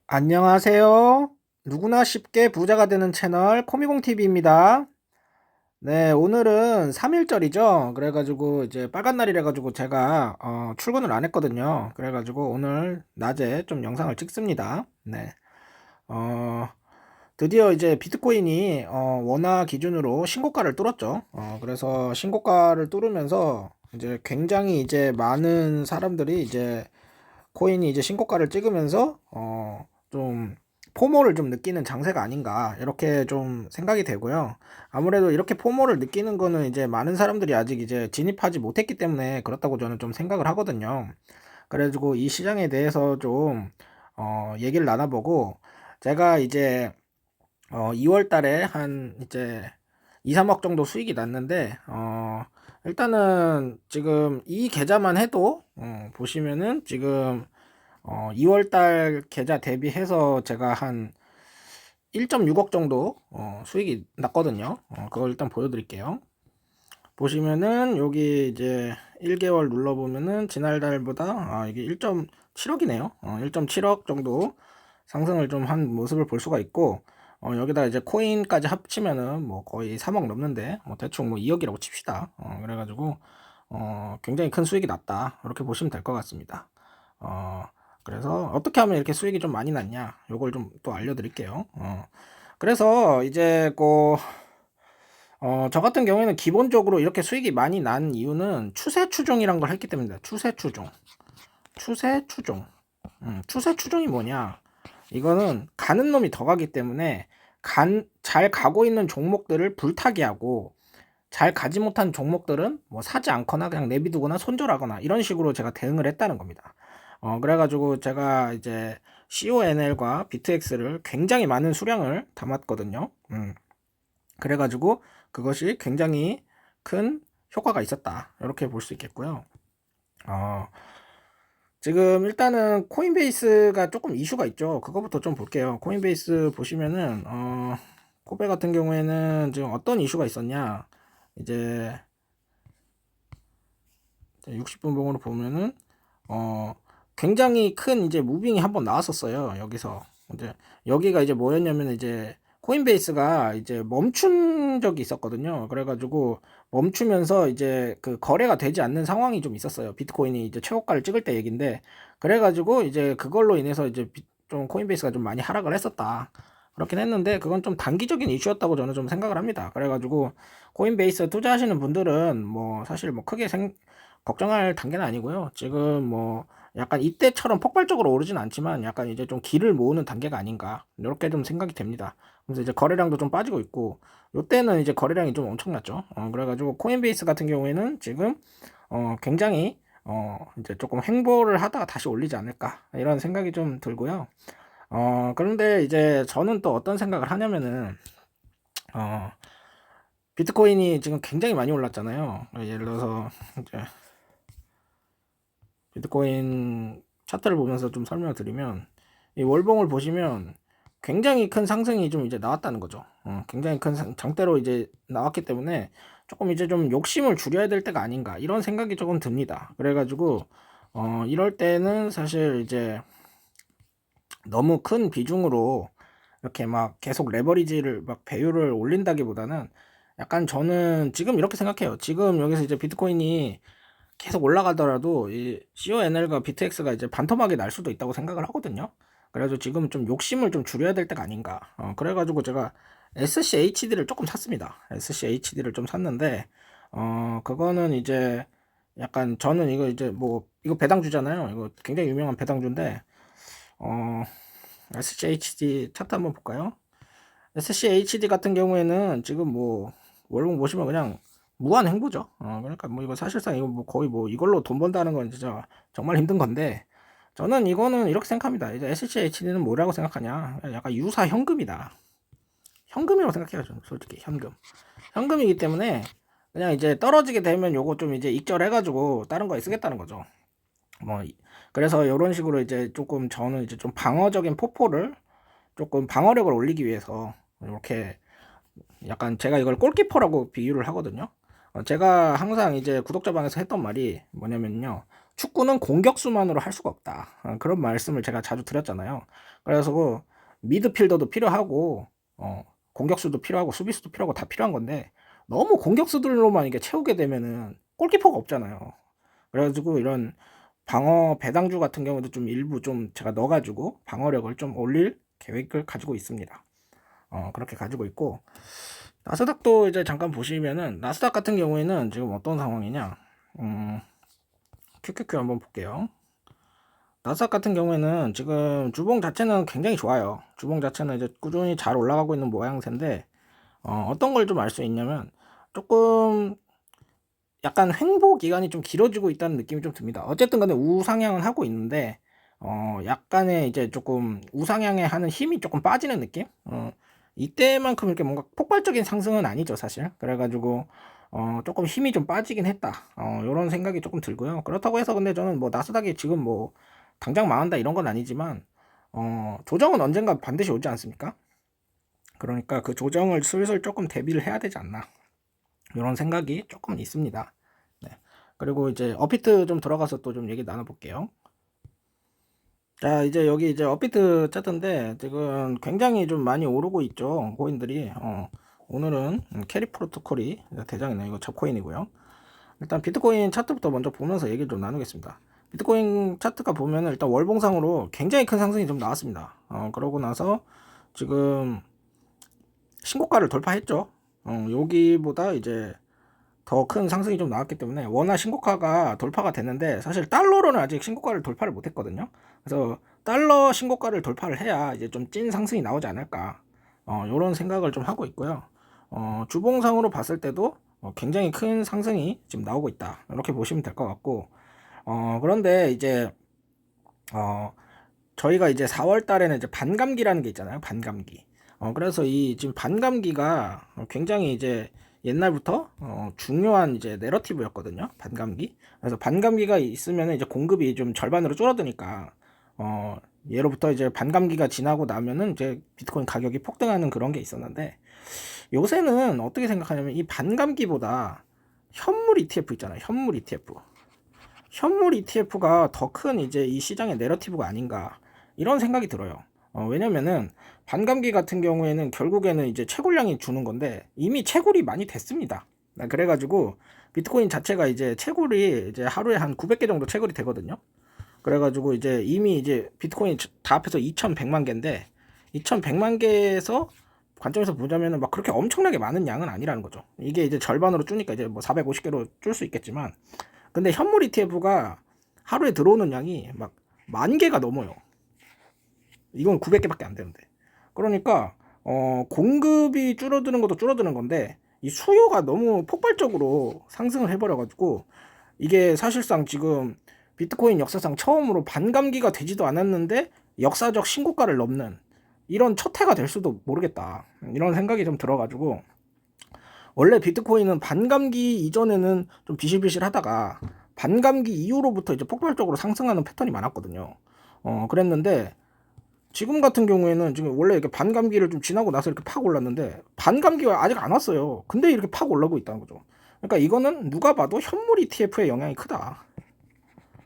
안녕하세요. 누구나 쉽게 부자가 되는 채널 코미공TV입니다. 네, 오늘은 3일절이죠. 그래가지고 이제 빨간 날이라 가지고 제가 출근을 안 했거든요. 그래가지고 오늘 낮에 좀 영상을 찍습니다. 네, 어, 드디어 이제 비트코인이 원화 기준으로 신고가를 뚫었죠. 그래서 신고가를 뚫으면서 이제 굉장히 이제 많은 사람들이 이제 코인이 이제 신고가를 찍으면서 좀 포모를 좀 느끼는 장세가 아닌가 이렇게 좀 생각이 되고요. 아무래도 이렇게 포모를 느끼는 거는 이제 많은 사람들이 아직 이제 진입하지 못했기 때문에 그렇다고 저는 좀 생각을 하거든요. 그래가지고 이 시장에 대해서 좀 얘기를 나눠보고 제가 이제 2월 달에 한 이제 2, 3억 정도 수익이 났는데 일단은 지금 이 계좌만 해도 보시면은 지금 2월 달 계좌 대비해서 제가 한 1.6억 정도 수익이 났거든요. 그걸 일단 보여드릴게요. 보시면은 여기 이제 1개월 눌러보면은 지난 달보다 이게 1.7억이네요. 1.7억 정도 상승을 좀 한 모습을 볼 수가 있고 여기다 이제 코인까지 합치면은 뭐 거의 3억 넘는데 대충 뭐 2억이라고 칩시다. 그래가지고 굉장히 큰 수익이 났다 이렇게 보시면 될 것 같습니다. 어, 그래서 어떻게 하면 이렇게 수익이 좀 많이 났냐 요걸 좀 또 알려드릴게요. 그래서 이제 저 같은 경우에는 기본적으로 이렇게 수익이 많이 난 이유는 추세 추종이란 걸 했기 때문입니다. 추세 추종. 추세 추종. 추세 추종이 뭐냐? 이거는 가는 놈이 더 가기 때문에 잘 가고 있는 종목들을 불타게 하고 잘 가지 못한 종목들은 뭐 사지 않거나 그냥 내비두거나 손절하거나 이런 식으로 제가 대응을 했다는 겁니다. 그래가지고 제가 이제 CONL과 비트X를 굉장히 많은 수량을 담았거든요. 그래가지고 그것이 굉장히 큰 효과가 있었다. 이렇게 볼 수 있겠고요. 어, 지금 일단은 코인베이스가 조금 이슈가 있죠. 그거부터 좀 볼게요. 코인베이스 보시면은 코베 같은 경우에는 지금 어떤 이슈가 있었냐? 이제 60분 봉으로 보면은 굉장히 큰 이제 무빙이 한번 나왔었어요. 여기서 이제 여기가 이제 뭐였냐면 이제 코인베이스가 이제 멈춘 적이 있었거든요. 그래가지고 멈추면서 이제 그 거래가 되지 않는 상황이 좀 있었어요. 비트코인이 이제 최고가를 찍을 때 얘긴데 그래가지고 이제 그걸로 인해서 이제 좀 코인베이스가 좀 많이 하락을 했었다. 그렇긴 했는데 그건 좀 단기적인 이슈였다고 저는 좀 생각을 합니다. 그래가지고 코인베이스 투자하시는 분들은 뭐 사실 뭐 크게 걱정할 단계는 아니고요. 지금 뭐 약간 이때처럼 폭발적으로 오르진 않지만 약간 이제 좀 기를 모으는 단계가 아닌가 이렇게 좀 생각이 됩니다. 그래서 이제 거래량도 좀 빠지고 있고 요때는 이제 거래량이 좀 엄청났죠. 그래가지고 코인베이스 같은 경우에는 지금 굉장히 이제 조금 횡보를 하다가 다시 올리지 않을까 이런 생각이 좀 들고요. 그런데 이제 저는 또 어떤 생각을 하냐면은 어, 비트코인이 지금 굉장히 많이 올랐잖아요. 예를 들어서 이제 비트코인 차트를 보면서 좀 설명을 드리면 이 월봉을 보시면 굉장히 큰 상승이 좀 이제 나왔다는 거죠. 굉장히 큰 장대로 이제 나왔기 때문에 조금 이제 좀 욕심을 줄여야 될 때가 아닌가 이런 생각이 조금 듭니다. 그래가지고 이럴 때는 사실 이제 너무 큰 비중으로 이렇게 막 계속 레버리지를 막 배율을 올린다기보다는 약간 저는 지금 이렇게 생각해요. 지금 여기서 이제 비트코인이 계속 올라가더라도 이 CONL과 BTX가 이제 반토막이 날 수도 있다고 생각을 하거든요. 그래서 지금 좀 욕심을 좀 줄여야 될 때가 아닌가. 그래가지고 제가 SCHD를 조금 샀습니다. SCHD를 좀 샀는데, 그거는 이제 약간 저는 이거 이제 뭐, 이거 배당주잖아요. 이거 굉장히 유명한 배당주인데, 어, SCHD 차트 한번 볼까요? SCHD 같은 경우에는 지금 뭐 월봉 보시면 그냥 무한 행보죠. 그러니까 뭐 이거 사실상 이거 뭐 거의 뭐 이걸로 돈 번다는 건 진짜 정말 힘든 건데 저는 이거는 이렇게 생각합니다. 이제 SCHD는 뭐라고 생각하냐? 약간 유사 현금이다. 현금이라고 생각해요. 저는 솔직히 현금이기 때문에 그냥 이제 떨어지게 되면 요거 좀 이제 익절해가지고 다른 거에 쓰겠다는 거죠. 뭐 그래서 이런 식으로 이제 조금 저는 이제 좀 방어적인 포포를 조금 방어력을 올리기 위해서 이렇게 약간 제가 이걸 골키퍼라고 비유를 하거든요. 제가 항상 이제 구독자방에서 했던 말이 뭐냐면요. 축구는 공격수만으로 할 수가 없다. 그런 말씀을 제가 자주 드렸잖아요. 그래서 미드필더도 필요하고 공격수도 필요하고 수비수도 필요하고 다 필요한 건데 너무 공격수들로만 이게 채우게 되면은 골키퍼가 없잖아요. 그래가지고 이런 방어 배당주 같은 경우도 좀 일부 좀 제가 넣어가지고 방어력을 좀 올릴 계획을 가지고 있습니다. 그렇게 가지고 있고, 나스닥도 이제 잠깐 보시면은 나스닥 같은 경우에는 지금 어떤 상황이냐. QQQ 한번 볼게요. 나스닥 같은 경우에는 지금 주봉 자체는 굉장히 좋아요. 주봉 자체는 이제 꾸준히 잘 올라가고 있는 모양새인데 어떤 걸 좀 알 수 있냐면 조금 약간 횡보 기간이 좀 길어지고 있다는 느낌이 좀 듭니다. 어쨌든 간에 우상향은 하고 있는데 약간의 이제 조금 우상향에 하는 힘이 조금 빠지는 느낌? 이때만큼 이렇게 뭔가 폭발적인 상승은 아니죠, 사실. 그래가지고 조금 힘이 좀 빠지긴 했다. 요런 생각이 조금 들고요. 그렇다고 해서 근데 저는 뭐 나스닥이 지금 뭐 당장 망한다 이런 건 아니지만 조정은 언젠가 반드시 오지 않습니까? 그러니까 그 조정을 슬슬 조금 대비를 해야 되지 않나, 이런 생각이 조금 있습니다. 네. 그리고 이제 업비트 좀 들어가서 또 좀 얘기 나눠볼게요. 자, 이제 여기 이제 업비트 차트인데 지금 굉장히 좀 많이 오르고 있죠, 코인들이. 오늘은 캐리 프로토콜이 대장이네요. 이거 잡코인이고요. 일단 비트코인 차트부터 먼저 보면서 얘기를 좀 나누겠습니다. 비트코인 차트가 보면은 일단 월봉상으로 굉장히 큰 상승이 좀 나왔습니다. 그러고 나서 지금 신고가를 돌파했죠. 여기보다 이제 더 큰 상승이 좀 나왔기 때문에 원화 신고가가 돌파가 됐는데, 사실 달러로는 아직 신고가를 돌파를 못했거든요. 그래서 달러 신고가를 돌파를 해야 이제 좀 찐 상승이 나오지 않을까, 이런 생각을 좀 하고 있고요. 주봉상으로 봤을 때도 굉장히 큰 상승이 지금 나오고 있다, 이렇게 보시면 될 것 같고, 그런데 이제 저희가 이제 4월 달에는 이제 반감기라는 게 있잖아요. 반감기. 그래서 이 지금 반감기가 굉장히 이제 옛날부터 중요한 이제 내러티브였거든요. 반감기. 그래서 반감기가 있으면 이제 공급이 좀 절반으로 줄어드니까 예로부터 이제 반감기가 지나고 나면은 이제 비트코인 가격이 폭등하는 그런 게 있었는데, 요새는 어떻게 생각하냐면 이 반감기보다 현물 ETF 있잖아요. 현물 ETF. 현물 ETF가 더 큰 이제 이 시장의 내러티브가 아닌가, 이런 생각이 들어요. 왜냐면은 반감기 같은 경우에는 결국에는 이제 채굴량이 주는 건데 이미 채굴이 많이 됐습니다. 그래가지고 비트코인 자체가 이제 채굴이 이제 하루에 한 900개 정도 채굴이 되거든요. 그래가지고 이제 이미 이제 비트코인 다 합해서 2100만 개인데 2100만 개에서 관점에서 보자면은 막 그렇게 엄청나게 많은 양은 아니라는 거죠. 이게 이제 절반으로 줄니까 이제 뭐 450개로 줄 수 있겠지만, 근데 현물 ETF가 하루에 들어오는 양이 막 10,000개가 넘어요. 이건 900개밖에 안 되는데. 그러니까 공급이 줄어드는 것도 줄어드는 건데 이 수요가 너무 폭발적으로 상승을 해버려가지고 이게 사실상 지금 비트코인 역사상 처음으로 반감기가 되지도 않았는데 역사적 신고가를 넘는 이런 첫 해가 될 수도 모르겠다, 이런 생각이 좀 들어가지고, 원래 비트코인은 반감기 이전에는 좀 비실비실하다가 반감기 이후로부터 이제 폭발적으로 상승하는 패턴이 많았거든요. 그랬는데 지금 같은 경우에는 지금 원래 이렇게 반감기를 좀 지나고 나서 이렇게 팍 올랐는데 반감기가 아직 안 왔어요. 근데 이렇게 팍 올라오고 있다는 거죠. 그러니까 이거는 누가 봐도 현물 ETF의 영향이 크다,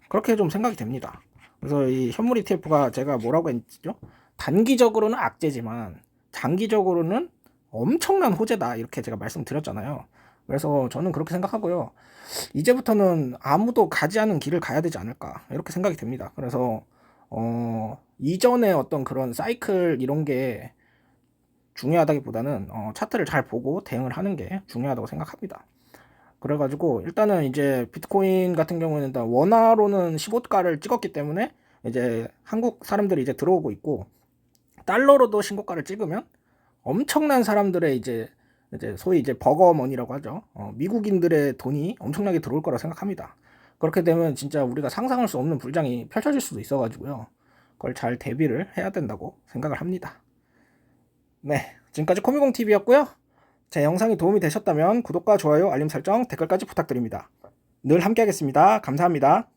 그렇게 좀 생각이 됩니다. 그래서 이 현물 ETF가 제가 뭐라고 했죠? 단기적으로는 악재지만 장기적으로는 엄청난 호재다, 이렇게 제가 말씀드렸잖아요. 그래서 저는 그렇게 생각하고요. 이제부터는 아무도 가지 않은 길을 가야 되지 않을까, 이렇게 생각이 됩니다. 그래서 이전에 어떤 그런 사이클 이런 게 중요하다기보다는 차트를 잘 보고 대응을 하는 게 중요하다고 생각합니다. 그래가지고 일단은 이제 비트코인 같은 경우는 일단 원화로는 15가를 찍었기 때문에 이제 한국 사람들이 이제 들어오고 있고, 달러로도 신고가를 찍으면 엄청난 사람들의 이제 소위 이제 버거머니라고 하죠. 미국인들의 돈이 엄청나게 들어올 거라 생각합니다. 그렇게 되면 진짜 우리가 상상할 수 없는 불장이 펼쳐질 수도 있어가지고요. 그걸 잘 대비를 해야 된다고 생각을 합니다. 네, 지금까지 코미공TV였고요. 제 영상이 도움이 되셨다면 구독과 좋아요, 알림 설정, 댓글까지 부탁드립니다. 늘 함께하겠습니다. 감사합니다.